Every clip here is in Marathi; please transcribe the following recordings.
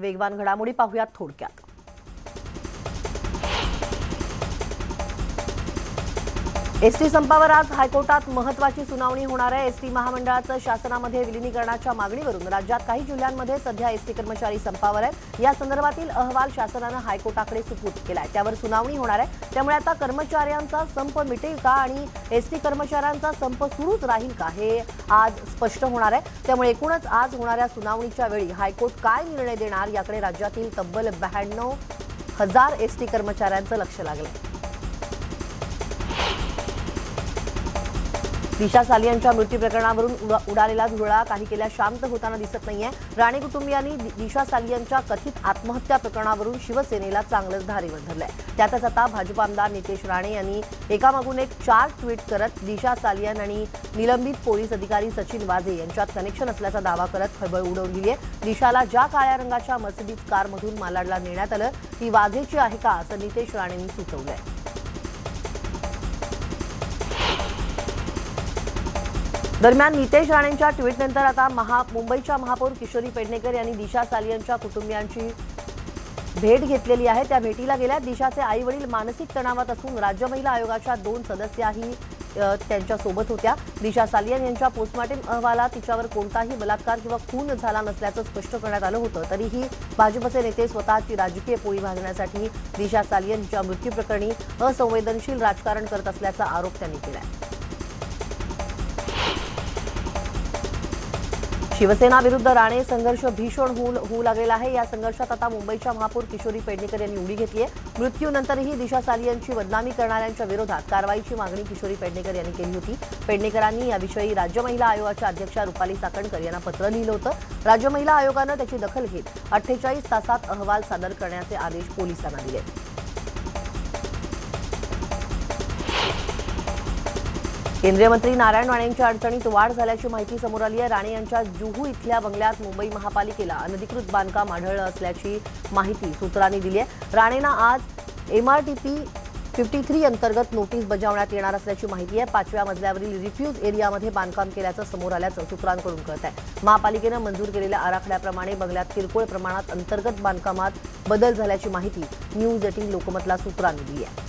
वेगवान घडामोडी पाहूयात थोडक्यात। एसटी संपावर आज हायकोर्टात महत्त्वाची सुनावणी होणार आहे। एसटी महामंडळाचं शासनामध्ये विलीनीकरणाच्या मागणीवरून राज्यात काही जिल्ह्यांमध्ये सध्या एसटी कर्मचारी संपावर आहेत। या संदर्भातील अहवाल शासनानं हायकोर्टाकडे सुपूर्द केलाय, त्यावर सुनावणी होणार आहे। त्यामुळे आता कर्मचाऱ्यांचा संप मिटेल का आणि एसटी कर्मचाऱ्यांचा संप सुरूच राहील का हे आज स्पष्ट होणार आहे। त्यामुळे एकूणच आज होणाऱ्या सुनावणीच्या वेळी हायकोर्ट काय निर्णय देणार याकडे राज्यातील तब्बल 92,000 एसटी कर्मचाऱ्यांचं लक्ष लागलंय। दिशा सालियांच्या मृत्यू प्रकरणावरून उडालेला धुळा काही केल्या शांत होताना दिसत नाहीये। राणे कुटुंबियांनी दिशा सालियांच्या कथित आत्महत्या प्रकरणावरून शिवसेनेला चांगलंच धारेवर धरलंय। त्यातच आता भाजप आमदार नितेश राणे यांनी एकामागून एक 4 ट्विट करत दिशा सालियन आणि निलंबित पोलीस अधिकारी सचिन वाझे यांच्यात कनेक्शन असल्याचा दावा करत खळबळ उडवून दिली आहे। दिशाला ज्या काळ्या रंगाच्या मर्सिडीज कारमधून मालाडला नेण्यात आलं ती वाझेची आहे का असं नितेश राणेंनी सुचवलंय। दरम्यान नितेश राणेंच्या ट्विटनंतर आता मुंबईच्या महापौर किशोरी पेडणेकर यांनी दिशा सालियनच्या कुटुंबियांची भेट घेतलेली आहे। त्या भेटीला गेल्या दिशाचे आई-वडील मानसिक तणावात असून राज्य महिला आयोगाच्या 2 सदस्याही त्यांच्या सोबत होत्या। दिशा सालियन यांच्या पोस्टमॉर्टम अहवालात तिच्यावर कोणताही बलात्कार किंवा खून झाला नसल्याचं स्पष्ट करण्यात आलं होतं। तरीही भाजपचे नेते स्वतःची राजकीय पोळी भाजण्यासाठी दिशा सालियनच्या मृत्यू प्रकरणी असंवेदनशील राजकारण करत असल्याचा आरोप त्यांनी केलाय। शिवसेना विरुद्ध राणे संघर्ष भीषण होऊ लागलेला आहे। या संघर्षात आता मुंबईच्या महापौर किशोरी पेडणेकर यांनी उडी घेतली आहे। मृत्यूनंतरही दिशा सालियनची बदनामी करणाऱ्यांच्या विरोधात कारवाईची मागणी किशोरी पेडणेकर यांनी केली होती। पेडणेकरांनी याविषयी राज्य महिला आयोगाच्या अध्यक्षा रुपाली चाकणकर यांना पत्र लिहिलं होतं। राज्य महिला आयोगानं त्याची दखल घेत 48 तासात अहवाल सादर करण्याचे आदेश पोलिसांना दिले। केंद्रीय मंत्री नारायण राणेंच्या अडचणीत वाढ झाल्याची माहिती समोर आली आहे। राणे यांच्या जुहू इथल्या बंगल्यात मुंबई महापालिकेला अनधिकृत बांधकाम आढळलं असल्याची माहिती सूत्रांनी दिली आहे। राणेंना आज MRTP 53 अंतर्गत नोटीस बजावण्यात येणार असल्याची माहिती आहे। 5व्या मजल्यावरील रिफ्यूज एरियामध्ये बांधकाम केल्याचं समोर आल्याचं सूत्रांकडून कळत आहे। महापालिकेनं मंजूर केलेल्या आराखड्याप्रमाणे बंगल्यात किरकोळ प्रमाणात अंतर्गत बांधकामात बदल झाल्याची माहिती न्यूज 18 लोकमतला सूत्रांनी दिली आहे।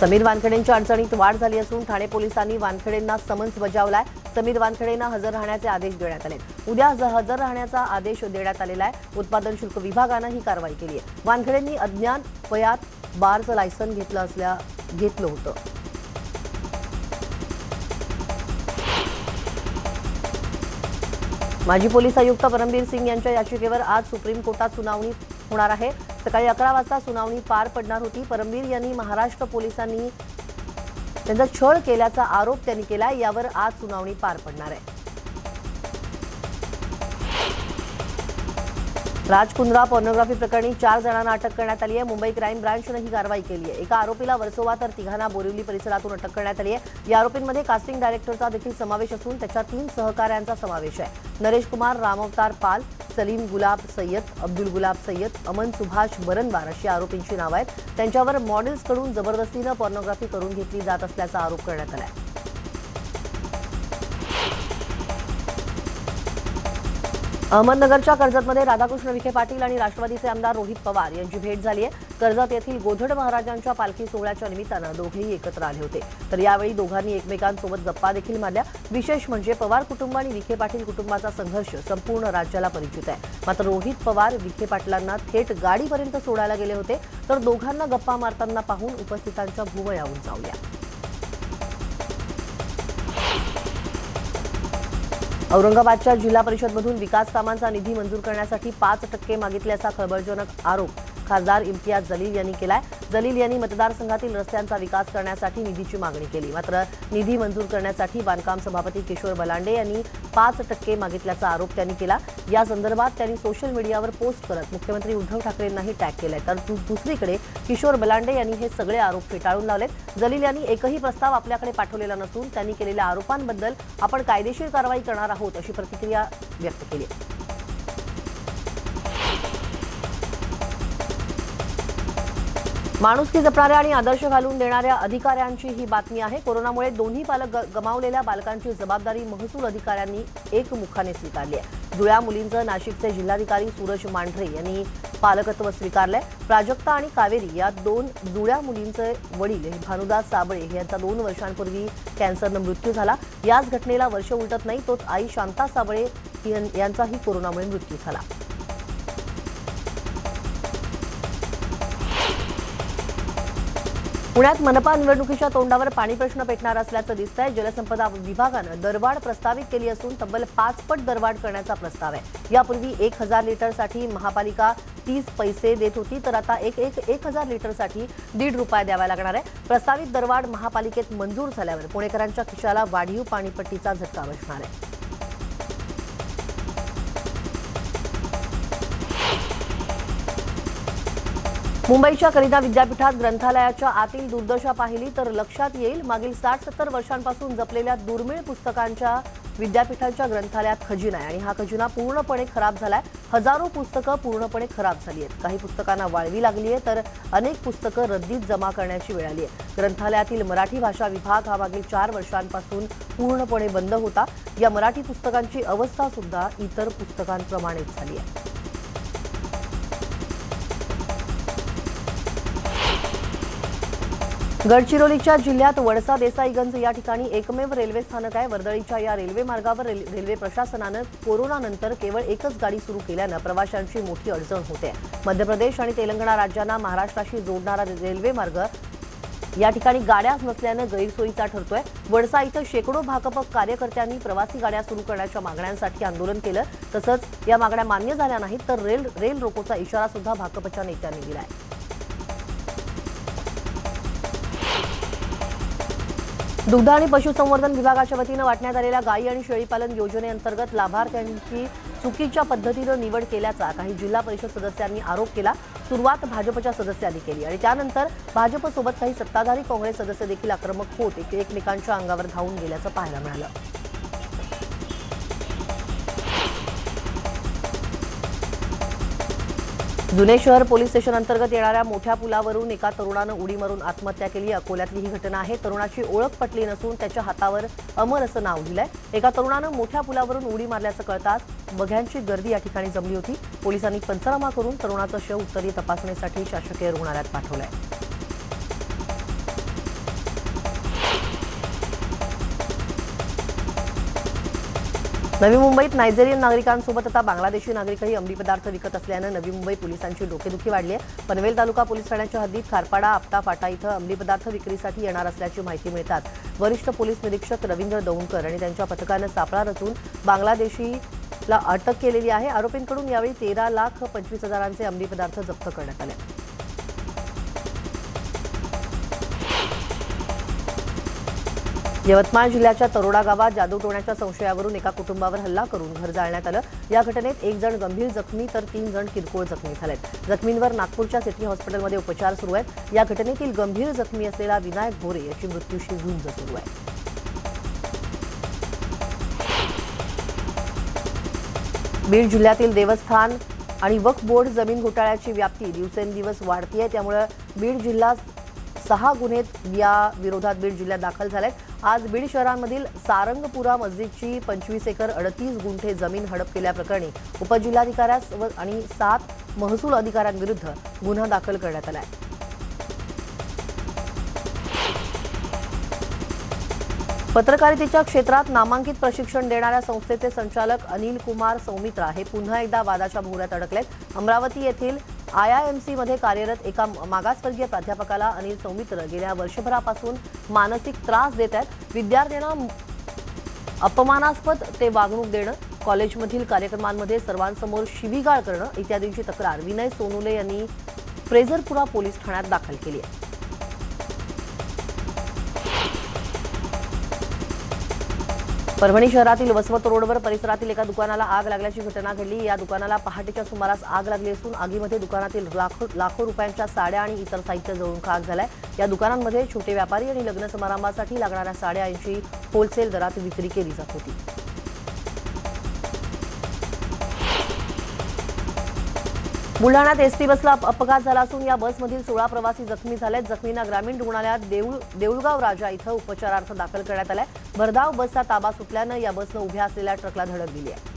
समीर वानखेडेंच्या अडचणीत वाढ झाली असून ठाणे पोलिसांनी वानखेडेंना समन्स बजावलाय। समीर वानखेडेंना हजर राहण्याचे आदेश देण्यात आले। उद्या हजर राहण्याचा आदेश देण्यात आलेला आहे। उत्पादन शुल्क विभागानं ही कारवाई केली आहे। वानखेडेंनी अज्ञात वयात बारचं लायसन घेतलं होतं। माजी पोलीस आयुक्त परमबीर सिंग यांच्या याचिकेवर आज सुप्रीम कोर्टात सुनावणी होणार आहे। सकाळी 11 वाजता सुनावणी पार पडणार होती। परमबीर यांनी महाराष्ट्र पोलिसांनी त्यांचा छळ केल्याचा आरोप त्यांनी केलाय। यावर आज सुनावणी पार पडणार आहे। राजकुंद्रा पॉर्नोग्राफी प्रकरणी 4 जणांना अटक करण्यात आली आहे। मुंबई क्राईम ब्रांचने ही कारवाई केली आहे। एका आरोपीला वर्सोवा तर 3घांना बोरिवली परिसरातून अटक करण्यात आली आहे। या आरोपींमध्ये कास्टिंग डायरेक्टरचा देखील समावेश असून त्याच्या 3 सहकाऱ्यांचा समावेश आहे। नरेश कुमार, रामअवतार पाल, सलीम गुलाब सय्यद, अब्दुल गुलाब सय्यद, अमन सुभाष बरनवार अशी आरोपींची नावं आहेत। त्यांच्यावर मॉडेल्सकडून जबरदस्तीनं पॉर्नोग्राफी करून घेतली जात असल्याचा आरोप करण्यात आला आहे। अहमदनगरच्या कर्जतमध्ये राधाकृष्ण विखे पाटील आणि राष्ट्रवादीचे आमदार रोहित पवार यांची भेट झाली आहे। कर्जत येथील गोधड महाराजांच्या पालखी सोहळ्याच्या निमित्तानं दोघेही एकत्र आले होते। तर यावेळी दोघांनी एकमेकांसोबत गप्पा देखील मारल्या। विशेष म्हणजे पवार कुटुंब आणि विखे पाटील कुटुंबाचा संघर्ष संपूर्ण राज्याला परिचित आहे। मात्र रोहित पवार विखे पाटलांना थेट गाडीपर्यंत सोडायला गेले होते, तर दोघांना गप्पा मारताना पाहून उपस्थितांच्या भुवया उंचावल्या। औरंगाबादच्या जिल्हा परिषदमधून विकास कामांचा निधी मंजूर करण्यासाठी 5% मागितल्याचा खळबळजनक आरोप खासदार इम्तियाज जलील यांनी केलाय। जलील यांनी मतदारसंघातील रस्त्यांचा विकास करण्यासाठी निधीची मागणी केली। मात्र निधी मंजूर करण्यासाठी बांधकाम सभापती किशोर बलांडे यांनी 5% मागितल्याचा आरोप त्यांनी केला। या संदर्भात त्यांनी सोशल मीडियावर पोस्ट करत मुख्यमंत्री उद्धव ठाकरेंनाही टॅग केलंय। तर दुसरीकडे किशोर बलांडे यांनी हे सगळे आरोप फेटाळून लावलेत। जलील यांनी एकही प्रस्ताव आपल्याकडे पाठवलेला नसून त्यांनी केलेल्या आरोपांबद्दल आपण कायदेशीर कारवाई करणार आहोत अशी प्रतिक्रिया व्यक्त केली। माणुसकी जपणाऱ्या आणि आदर्श घालून देणाऱ्या अधिकाऱ्यांची ही बातमी आहे। कोरोनामुळे दोन्ही पालक गमावलेल्या बालकांची जबाबदारी महसूल अधिकाऱ्यांनी एकमुखाने स्वीकारली आहे। जुळ्या मुलींचं नाशिकचे जिल्हाधिकारी सूरज मांढरे यांनी पालकत्व स्वीकारलंय। प्राजक्ता आणि कावेरी या दोन जुळ्या मुलींचे वडील भानुदास साबळे यांचा 2 वर्षांपूर्वी कॅन्सरनं मृत्यू झाला। याच घटनेला वर्ष उलटत नाही तोच आई शांता साबळे यांचाही कोरोनामुळे मृत्यू झाला। पुण्यात मनपा निवडणुकीच्या तोंडावर पाणी प्रश्न पेटणार असल्याचं दिसतंय। जलसंपदा विभागानं दरवाढ प्रस्तावित केली असून तब्बल 5 पट दरवाढ करण्याचा प्रस्ताव आहे। यापूर्वी 1000 लिटरसाठी महापालिका 30 पैसे देत होती, तर आता 1000 लिटरसाठी ₹1.5 द्यावा लागणार आहे। प्रस्तावित दरवाढ महापालिकेत मंजूर झाल्यावर पुणेकरांच्या खिशाला वाढीव पाणीपट्टीचा झटका बसणार आहे। मुंबईच्या कलिता विद्यापीठात ग्रंथालयाच्या आतील दुर्दशा पाहिली तर लक्षात येईल। मागील 60-70 वर्षांपासून जपलेल्या दुर्मिळ पुस्तकांच्या विद्यापीठाच्या ग्रंथालयात खजिना आहे आणि हा खजिना पूर्णपणे खराब झालाय। हजारो पुस्तकं पूर्णपणे खराब झाली आहेत। काही पुस्तकांना वाळवी लागली आहे तर अनेक पुस्तकं रद्दीत जमा करण्याची वेळ आली आहे। ग्रंथालयातील मराठी भाषा विभाग हा मागील 4 वर्षांपासून पूर्णपणे बंद होता। या मराठी पुस्तकांची अवस्था सुद्धा इतर पुस्तकांप्रमाणेच झाली आहे। गडचिरोलीच्या जिल्ह्यात वडसा देसाईगंज या ठिकाणी एकमेव रेल्वे स्थानक आहे। वर्दळीच्या या रेल्वे मार्गावर रेल्वे प्रशासनानं कोरोनानंतर केवळ एकच गाडी सुरू केल्यानं प्रवाशांची मोठी अडचण होते। मध्य प्रदेश आणि तेलंगणा राज्यांना महाराष्ट्राशी जोडणारा रेल्वे मार्ग या ठिकाणी गाड्याच नसल्यानं गैरसोयीचा ठरतोय। वडसा इथं शेकडो भाकप कार्यकर्त्यांनी प्रवासी गाड्या सुरू करण्याच्या मागण्यांसाठी आंदोलन केलं। तसंच या मागण्या मान्य झाल्या नाहीत तर रेल रोकोचा इशारा सुद्धा भाकपच्या नेत्यांनी दिलाय। दुग्ध आणि पशुसंवर्धन विभागाच्या वतीनं वाटण्यात आलेल्या गायी आणि शेळीपालन योजनेअंतर्गत लाभार्थ्यांची चुकीच्या पद्धतीनं निवड केल्याचा काही जिल्हा परिषद सदस्यांनी आरोप केला। सुरुवात भाजपच्या सदस्यांनी केली आणि त्यानंतर भाजपसोबत काही सत्ताधारी काँग्रेस सदस्य देखील आक्रमक होत एकमेकांच्या अंगावर धावून गेल्याचं पाहायला मिळालं। जुने शहर पोलीस स्टेशन अंतर्गत येणाऱ्या मोठ्या पुलावरून एका तरुणानं उडी मारून आत्महत्या केली। अकोल्यातली ही घटना आहे। तरुणाची ओळख पटली नसून त्याच्या हातावर अमर असं नाव दिलंय। एका तरुणानं मोठ्या पुलावरून उडी मारल्याचं कळताच बघ्यांची गर्दी या ठिकाणी जमली होती। पोलिसांनी पंचनामा करून तरुणाचं शव उत्तरीय तपासणीसाठी शासकीय रुग्णालयात पाठवलंय। नवी मुंबईत नायजेरियन नागरिकांसोबत आता बांगलादेशी नागरिकही अंमली पदार्थ विकत असल्यानं नवी मुंबई पोलिसांची डोकेदुखी वाढली आहे। पनवेल तालुका पोलीस ठाण्याच्या हद्दीत खारपाडा आपटा फाटा इथं अंमली पदार्थ विक्रीसाठी येणार असल्याची माहिती मिळताच वरिष्ठ पोलीस निरीक्षक रवींद्र दौंडकर आणि त्यांच्या पथकानं सापळा रचून बांगलादेशीला अटक केलेली आहे। आरोपींकडून यावेळी 13,25,000चे अंमली पदार्थ जप्त करण्यात आले। यवतमाळ जिल्ह्याच्या तरोडा गावात जादूटोण्याच्या संशयावरून एका कुटुंबावर हल्ला करून घर जाळण्यात आलं। या घटनेत 1 जण गंभीर जखमी तर 3 जण किरकोळ जखमी झालेत। जखमींवर नागपूरच्या सिटी हॉस्पिटलमध्ये उपचार सुरू आहेत। या घटनेतील गंभीर जखमी असलेला विनायक भोरे याची मृत्यूशी झुंज सुरू आहे। बीड जिल्ह्यातील देवस्थान आणि वक्फ बोर्ड जमीन घोटाळ्याची व्याप्ती दिवसेंदिवस वाढतीये। त्यामुळे बीड जिल्हा 6 गुन्हे या विरोधात बीड जिल्ह्यात दाखल झालेत। आज बीड शहरामधील सारंगपुरा मस्जिदची 25 एकर 38 गुंठे जमीन हडप केल्याप्रकरणी उपजिल्हाधिकाऱ्यास आणि 7 महसूल अधिकाऱ्यांविरुद्ध गुन्हा दाखल करण्यात आला आहे। पत्रकारितेच्या क्षेत्रात नामांकित प्रशिक्षण देणाऱ्या संस्थेचे संचालक अनिल कुमार सौमित्रा हे पुन्हा एकदा वादाच्या भोवऱ्यात अडकलेत। अमरावती येथील IIMC मध्ये कार्यरत एका मागासवर्गीय प्राध्यापकाला अनिल सौमित्र गेल्या वर्षभरापासून मानसिक त्रास देत आहेत। विद्यार्थ्यांना अपमानास्पद ते वागणूक देणं, कॉलेजमधील कार्यक्रमांमध्ये सर्वांसमोर शिवीगाळ करणं इत्यादींची तक्रार विनय सोनुले यांनी फ्रेझरपुरा पोलीस ठाण्यात दाखल केली आहे। परभणी शहरातील वसमत रोडवर परिसरातील एका दुकानाला आग लागल्याची घटना घडली। या दुकानाला पहाटेच्या सुमारास आग लागली असून आगीमध्ये दुकानातील लाखो रुपयांच्या साड्या आणि इतर साहित्य जळून खाक झालंय। या दुकानांमध्ये छोटे व्यापारी आणि लग्न समारंभासाठी लागणाऱ्या साड्या यांची होलसेल दरात विक्री केली जात होती। बुलढाण्यात एसटी बसला अपघात झाला असून या बसमधील 16 प्रवासी जखमी झालेत. जखमींना ग्रामीण रुग्णालयात देऊळगाव राजा इथं उपचारार्थ दाखल करण्यात आलंय. भरधाव बसचा ताबा सुटल्यानं या बसनं उभ्या असलेल्या ट्रकला धडक दिली आहे.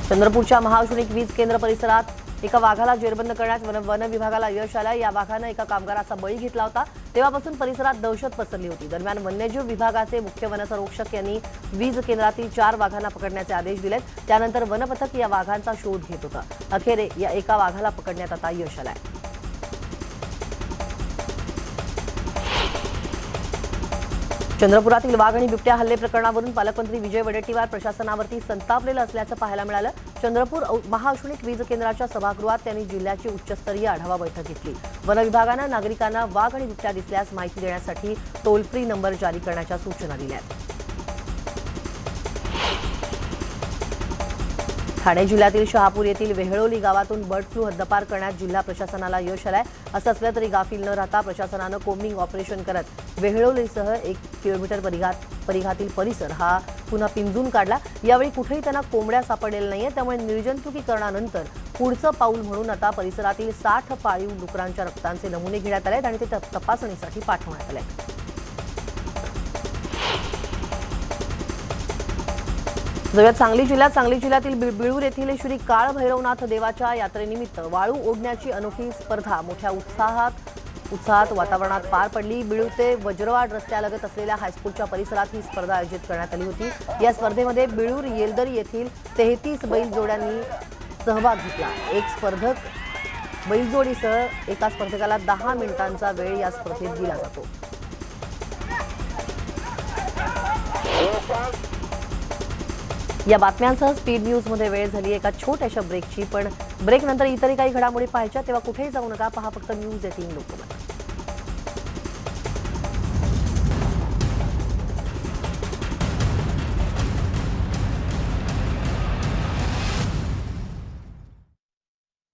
चंद्रपूरच्या महाऔषधिक वीज केंद्र परिसरात एका वाघाला जेरबंद करण्यात वन विभागाला यश आलं. या वाघानं एका कामगाराचा बळी घेतला होता. तेव्हापासून परिसरात दहशत पसरली होती. दरम्यान वन्यजीव विभागाचे मुख्य वनसंरक्षक यांनी वीज केंद्रातील 4 वाघांना पकडण्याचे आदेश दिलेत. त्यानंतर वनपथक या वाघांचा शोध घेत होतं. अखेर या एका वाघाला पकडण्यात आता यश आलंय. चंद्रपुरातील वाघ आणि बिबट्या हल्ले प्रकरणावरून पालकमंत्री विजय वडेट्टीवार प्रशासनावरती संतापलेलं असल्याचं पाहायला मिळालं. चंद्रपूर महाऔषधिक वीज केंद्राच्या सभागृहात त्यांनी जिल्ह्याची उच्चस्तरीय आढावा बैठक घेतली. वन विभागानं नागरिकांना वाघ आणि बिबट्या दिसल्यास माहिती देण्यासाठी टोल फ्री नंबर जारी करण्याच्या सूचना दिल्या. ठाणे जिल्ह्यातील शहापूर येथील वेहळोली गावातून बर्ड फ्लू हद्दपार करण्यात जिल्हा प्रशासनाला यश आलंय. असं असलं तरी गाफील न राहता प्रशासनानं कोम्बिंग ऑपरेशन करत वेहळोलीसह 1 किलोमीटर परिघातील परिसर हा पुन्हा पिंजून काढला. यावेळी कुठेही त्यांना कोंबड्या सापडलेल्या नाहीये. त्यामुळे निर्जंतुकीकरणानंतर पुढचं पाऊल म्हणून आता परिसरातील 60 पाळीव डुकरांच्या रक्तांचे नमुने घेण्यात आले आणि ते तपासणीसाठी पाठवण्यात आले. सांगली जिल्ह्यातील बिळूर येथील श्री काळ भैरवनाथ देवाच्या यात्रेनिमित्त वाळू ओढण्याची अनोखी स्पर्धा मोठ्या उत्साहात वातावरणात पार पडली. बिळूर ते वज्रवाड रस्त्यालगत असलेल्या हायस्कूलच्या परिसरात ही स्पर्धा आयोजित करण्यात आली होती. या स्पर्धेमध्ये बिळूर येलदरी येथील 33 बैलजोड्यांनी सहभाग घेतला. एक स्पर्धक बैलजोडीसह एका स्पर्धकाला 10 मिनिटांचा वेळ या स्पर्धेत दिला जातो. या बातम्यांसह स्पीड न्यूजमध्ये वेळ झाली एका छोट्याशा ब्रेकची. पण ब्रेकनंतर इतरही काही घडामोडी पाहायच्या तेव्हा कुठेही जाऊ नका. पहा फक्त न्यूज 18 लोकमत.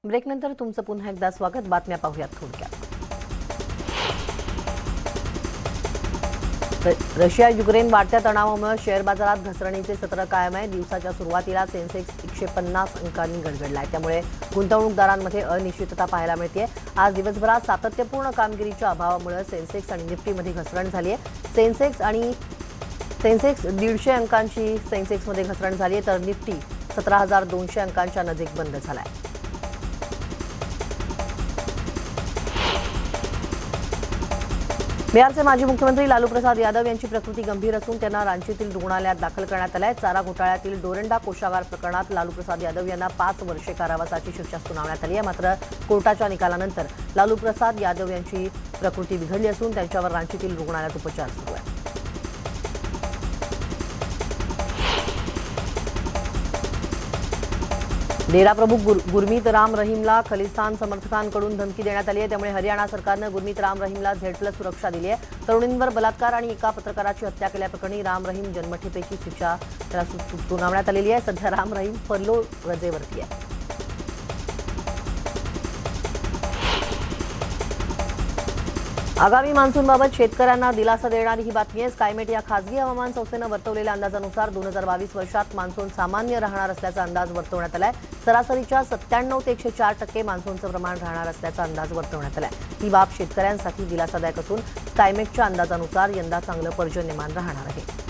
ब्रेकनंतर तुमचं पुन्हा एकदा स्वागत. बातम्या पाहूयात थोडक्यात. रशिया युक्रेन वाढत्या तणावामुळे शेअर बाजारात घसरणीचे सत्र कायम आहे. दिवसाच्या सुरुवातीला सेन्सेक्स 150 अंकांनी गडगडलाय. त्यामुळे गुंतवणूकदारांमध्ये अनिश्चितता पाहायला मिळते. आज दिवसभरात सातत्यपूर्ण कामगिरीच्या अभावामुळे सेन्सेक्स आणि निफ्टीमध्ये घसरण झाली आहे. सेन्सेक्स 150 अंकांची सेन्सेक्समध्ये घसरण झाली आहे तर निफ्टी 17,200 अंकांच्या नजीक बंद झालाय. बिहारचे माजी मुख्यमंत्री लालू प्रसाद यादव यांची प्रकृती गंभीर असून त्यांना रांचीतील रुग्णालयात दाखल करण्यात आलं आहे. चारा घोटाळ्यातील डोरंडा कोषागार प्रकरणात लालू प्रसाद यादव यांना 5 वर्षे कारावासाची शिक्षा सुनावण्यात आली आहे. मात्र कोर्टाच्या निकालानंतर लालू प्रसाद यादव यांची प्रकृती बिघडली असून त्यांच्यावर रांचीतील रुग्णालयात उपचार सुरू आहे. डेरा प्रमुख गुरमीत राम रहीमला खलिस्तान समर्थकांकडून धमकी देण्यात आली आहे. त्यामुळे हरियाणा सरकारनं गुरमीत राम रहीमला Z+ सुरक्षा दिली आहे. तरुणींवर बलात्कार आणि एका पत्रकाराची हत्या केल्याप्रकरणी राम रहीम जन्मठेपेची शिक्षा त्याला सुनावण्यात आलेली आहे. सध्या राम रहीम फर्लो रजेवरती आहे. आगामी मान्सूनबाबत शेतकऱ्यांना दिलासा देणारी ही बातमी आहे. स्कायमेट या खासगी हवामान संस्थेनं वर्तवलेल्या अंदाजानुसार 2022 वर्षात मान्सून सामान्य राहणार असल्याचा अंदाज वर्तवण्यात आलाय. सरासरीच्या 97 ते 104% मान्सूनचं प्रमाण राहणार असल्याचा अंदाज वर्तवण्यात आलाय. ही बाब शेतकऱ्यांसाठी दिलासादायक असून स्कायमेटच्या अंदाजानुसार यंदा चांगलं पर्जन्यमान राहणार आहे.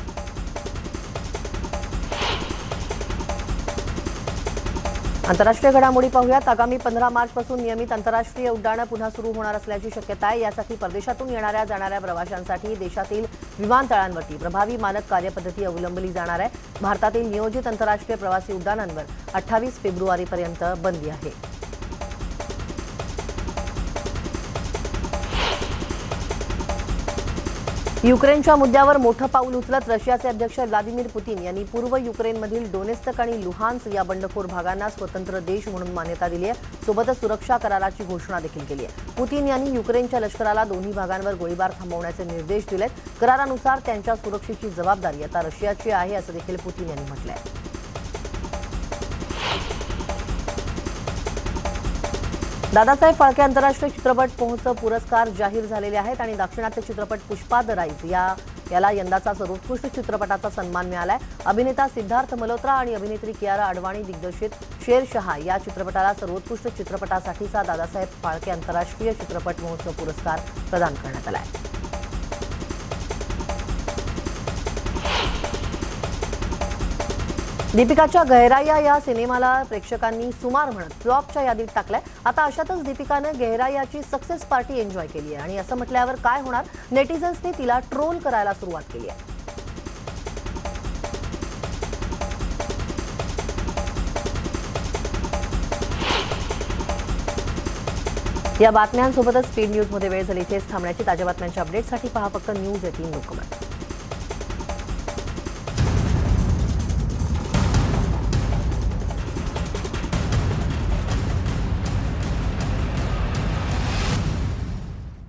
आंतरराष्ट्रीय घडामोडी पाहूयात. आगामी 15 मार्चपासून नियमित आंतरराष्ट्रीय उड्डाणं पुन्हा सुरू होणार असल्याची शक्यता आहे. यासाठी परदेशातून येणाऱ्या जाणाऱ्या प्रवाशांसाठी देशातील विमानतळांवरती प्रभावी मानक कार्यपद्धती अवलंबली जाणार आहे. भारतातील नियोजित आंतरराष्ट्रीय प्रवासी उड्डाणांवर 28 फेब्रुवारीपर्यंत बंदी आहे. युक्रेनच्या मुद्द्यावर मोठं पाऊल उचलत रशियाचे अध्यक्ष व्लादिमीर पुतीन यांनी पूर्व युक्रेनमधील डोनेत्स्क आणि लुहान्स्क या बंडखोर भागांना स्वतंत्र देश म्हणून मान्यता दिली आहे. सोबतच सुरक्षा कराराची घोषणा देखील केली आहे. पुतीन यांनी युक्रेनच्या लष्कराला दोन्ही भागांवर गोळीबार थांबवण्याचे निर्देश दिलेत. करारानुसार त्यांच्या सुरक्षेची जबाबदारी आता रशियाची आहे असं देखील पुतीन यांनी म्हटलंय. दादासाहेब फाळके आंतरराष्ट्रीय चित्रपट महोत्सव पुरस्कार जाहीर झालेले आहेत आणि दाक्षिणात्य चित्रपट पुष्पा द राईज या याला यंदाचा सर्वोत्कृष्ट चित्रपटाचा सन्मान मिळालाय. अभिनेता सिद्धार्थ मल्होत्रा आणि अभिनेत्री कियारा अडवाणी दिग्दर्शित शेरशहा या चित्रपटाला सर्वोत्कृष्ट चित्रपटासाठीचा दादासाहेब फाळके आंतरराष्ट्रीय चित्रपट महोत्सव पुरस्कार प्रदान करण्यात आलाय. दीपिकाच्या गहराया या सिनेमाला प्रेक्षकांनी सुमार म्हणत फ्लॉपच्या यादीत टाकलाय. आता अशातच दीपिकानं गहरायाची सक्सेस पार्टी एन्जॉय केली आहे आणि असं म्हटल्यावर काय होणार, नेटिझन्सनी तिला ट्रोल करायला सुरुवात केली आहे. या बातम्यांसोबतच स्पीड न्यूजमध्ये वेळ झाली. इथेच थांबण्याची. ताज्या बातम्यांच्या अपडेटसाठी पहा फक्त News18 लोकमत.